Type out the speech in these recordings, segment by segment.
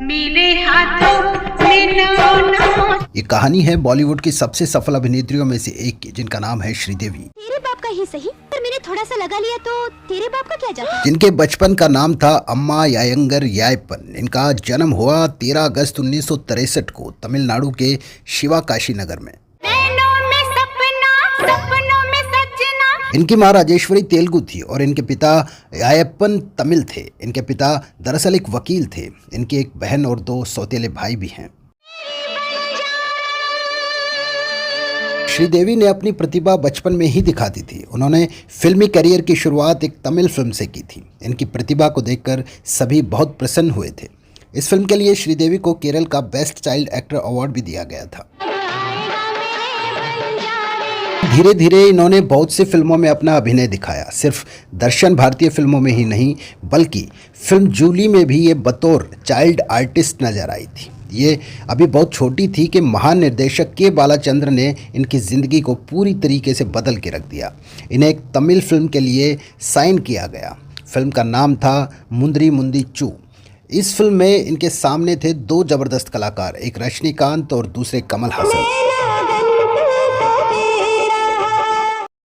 मेरे हाथों में ना। ये कहानी है बॉलीवुड की सबसे सफल अभिनेत्रियों में से एक की, जिनका नाम है श्रीदेवी। तेरे बाप का ही सही, पर मैंने थोड़ा सा लगा लिया तो तेरे बाप का क्या जाता। जिनके बचपन का नाम था अम्मा यायंगर यायप्पन। इनका जन्म हुआ 13 अगस्त 1963 को तमिलनाडु के शिवाकाशी नगर में। इनकी मां राजेश्वरी तेलुगु थी और इनके पिता यायप्पन तमिल थे। इनके पिता दरअसल एक वकील थे। इनकी एक बहन और 2 सौतेले भाई भी हैं। श्रीदेवी ने अपनी प्रतिभा बचपन में ही दिखा दी थी। उन्होंने फिल्मी करियर की शुरुआत एक तमिल फिल्म से की थी। इनकी प्रतिभा को देखकर सभी बहुत प्रसन्न हुए थे। इस फिल्म के लिए श्रीदेवी को केरल का बेस्ट चाइल्ड एक्टर अवार्ड भी दिया गया था। धीरे धीरे इन्होंने बहुत सी फिल्मों में अपना अभिनय दिखाया। सिर्फ दर्शन भारतीय फिल्मों में ही नहीं, बल्कि फिल्म जूली में भी ये बतौर चाइल्ड आर्टिस्ट नजर आई थी। ये अभी बहुत छोटी थी कि महान निर्देशक के बालाचंद्र ने इनकी ज़िंदगी को पूरी तरीके से बदल के रख दिया। इन्हें एक तमिल फिल्म के लिए साइन किया गया। फिल्म का नाम था मुंद्री मुंदी चू। इस फिल्म में इनके सामने थे 2 जबरदस्त कलाकार, एक रजनीकांत और दूसरे कमल हासन।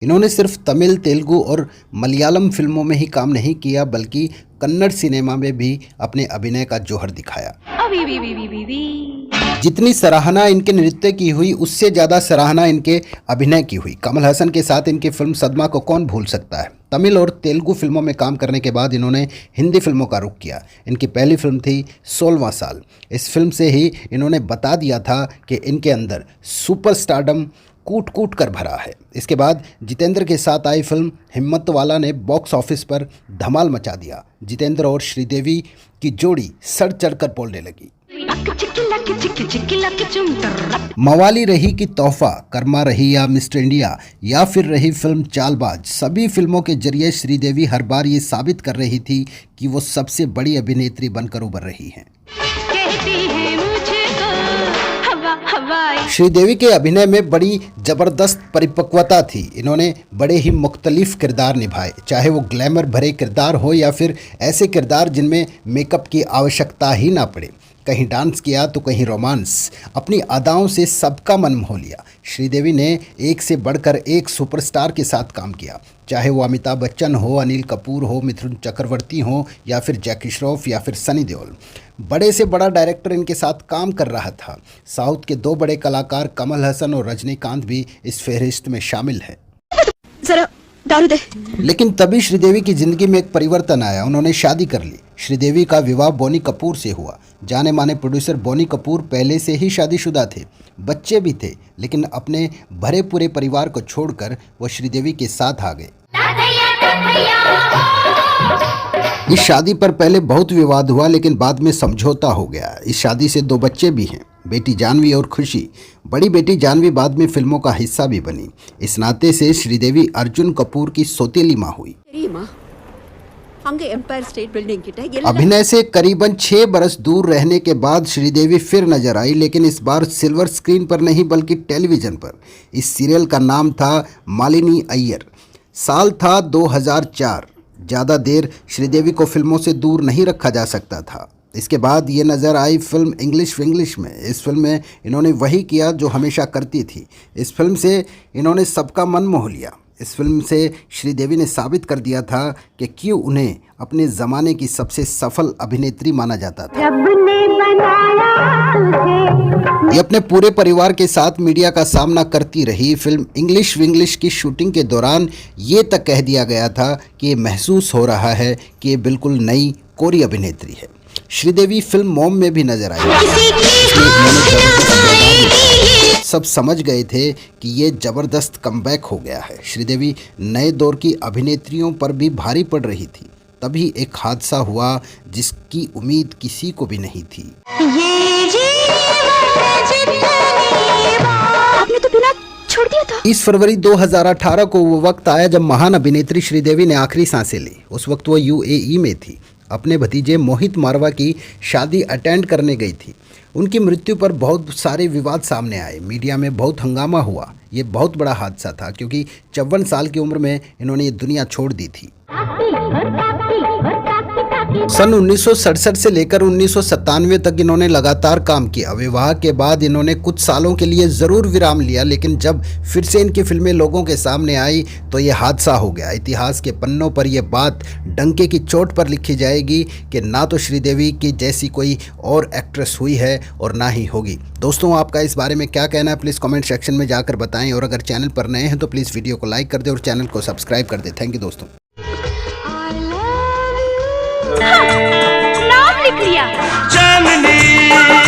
इन्होंने सिर्फ तमिल, तेलुगु और मलयालम फिल्मों में ही काम नहीं किया, बल्कि कन्नड़ सिनेमा में भी अपने अभिनय का जौहर दिखाया। जितनी सराहना इनके नृत्य की हुई, उससे ज़्यादा सराहना इनके अभिनय की हुई। कमल हसन के साथ इनकी फिल्म सदमा को कौन भूल सकता है। तमिल और तेलुगु फिल्मों में काम करने के बाद इन्होंने हिंदी फिल्मों का रुख किया। इनकी पहली फिल्म थी 16वां साल। इस फिल्म से ही इन्होंने बता दिया था कि इनके अंदर सुपर स्टारडम कूट कूट कर भरा है। इसके बाद जितेंद्र के साथ आई फिल्म हिम्मत वाला ने बॉक्स ऑफिस पर धमाल मचा दिया। जितेंद्र और श्रीदेवी की जोड़ी सर चढ़कर बोलने लगी। मवाली रही कि तोहफा, कर्मा रही या मिस्टर इंडिया, या फिर रही फिल्म चालबाज, सभी फिल्मों के जरिए श्रीदेवी हर बार ये साबित कर रही थी कि वो सबसे बड़ी अभिनेत्री बनकर उभर रही हैं। श्रीदेवी के अभिनय में बड़ी जबरदस्त परिपक्वता थी। इन्होंने बड़े ही मुख्तलिफ किरदार निभाए, चाहे वो ग्लैमर भरे किरदार हो या फिर ऐसे किरदार जिनमें मेकअप की आवश्यकता ही ना पड़े। कहीं डांस किया तो कहीं रोमांस। अपनी अदाओं से सबका मन मोह लिया। श्रीदेवी ने एक से बढ़कर एक सुपरस्टार के साथ काम किया, चाहे वो अमिताभ बच्चन हो, अनिल कपूर हो, मिथुन चक्रवर्ती हो, या फिर जैकी श्रॉफ या फिर सनी देओल। बड़े से बड़ा डायरेक्टर इनके साथ काम कर रहा था। साउथ के 2 बड़े कलाकार कमल हसन और रजनीकांत भी इस फहरिस्त में शामिल हैं। जरा दारू दे। लेकिन तभी श्रीदेवी की जिंदगी में एक परिवर्तन आया। उन्होंने शादी कर ली। श्रीदेवी का विवाह बोनी कपूर से हुआ। जाने माने प्रोड्यूसर बोनी कपूर पहले से ही शादीशुदा थे, बच्चे भी थे, लेकिन अपने भरे पूरे परिवार को छोड़कर वो श्रीदेवी के साथ आ गए। इस शादी पर पहले बहुत विवाद हुआ, लेकिन बाद में समझौता हो गया। इस शादी से 2 बच्चे भी हैं, बेटी जानवी और खुशी। बड़ी बेटी जानवी बाद में फिल्मों का हिस्सा भी बनी। इस नाते से श्रीदेवी अर्जुन कपूर की सौतेली माँ हुई। अभिनय से करीबन 6 बरस दूर रहने के बाद श्रीदेवी फिर नजर आई, लेकिन इस बार सिल्वर स्क्रीन पर नहीं बल्कि टेलीविजन पर। इस सीरियल का नाम था मालिनी अय्यर। साल था 2004। ज़्यादा देर श्रीदेवी को फिल्मों से दूर नहीं रखा जा सकता था। इसके बाद ये नज़र आई फिल्म इंग्लिश विंग्लिश में। इस फिल्म में इन्होंने वही किया जो हमेशा करती थी। इस फिल्म से इन्होंने सबका मन मोह लिया। इस फिल्म से श्रीदेवी ने साबित कर दिया था कि क्यों उन्हें अपने ज़माने की सबसे सफल अभिनेत्री माना जाता था। ये अपने पूरे परिवार के साथ मीडिया का सामना करती रही। फिल्म इंग्लिश विंग्लिश की शूटिंग के दौरान ये तक कह दिया गया था कि ये महसूस हो रहा है कि ये बिल्कुल नई कोरी अभिनेत्री है। श्रीदेवी फिल्म मॉम में भी नजर आई। सब समझ गए थे कि ये जबरदस्त कमबैक हो गया है। श्रीदेवी नए दौर की अभिनेत्रियों पर भी भारी पड़ रही थी। तभी एक हादसा हुआ जिसकी उम्मीद किसी को भी नहीं थी। आपने तो बिना छोड़ दिया था। 30 फरवरी 2018 को वो वक्त आया जब महान अभिनेत्री श्रीदेवी ने आखिरी सांसें ली। उस वक्त वो यूएई में थी। अपने भतीजे मोहित मारवा की शादी अटेंड करने गई थी। उनकी मृत्यु पर बहुत सारे विवाद सामने आए। मीडिया में बहुत हंगामा हुआ। ये बहुत बड़ा हादसा था क्योंकि 54 साल की उम्र में इन्होंने ये दुनिया छोड़ दी थी। सन 1967 से लेकर 1997 तक इन्होंने लगातार काम किया। विवाह के बाद इन्होंने कुछ सालों के लिए ज़रूर विराम लिया, लेकिन जब फिर से इनकी फिल्में लोगों के सामने आई तो ये हादसा हो गया। इतिहास के पन्नों पर यह बात डंके की चोट पर लिखी जाएगी कि ना तो श्रीदेवी की जैसी कोई और एक्ट्रेस हुई है और ना ही होगी। दोस्तों, आपका इस बारे में क्या कहना है प्लीज़ कमेंट सेक्शन में जाकर बताएं, और अगर चैनल पर नए हैं तो प्लीज़ वीडियो को लाइक कर दें और चैनल को सब्सक्राइब कर दें। थैंक यू दोस्तों। नाम लिख लिया। चांदनी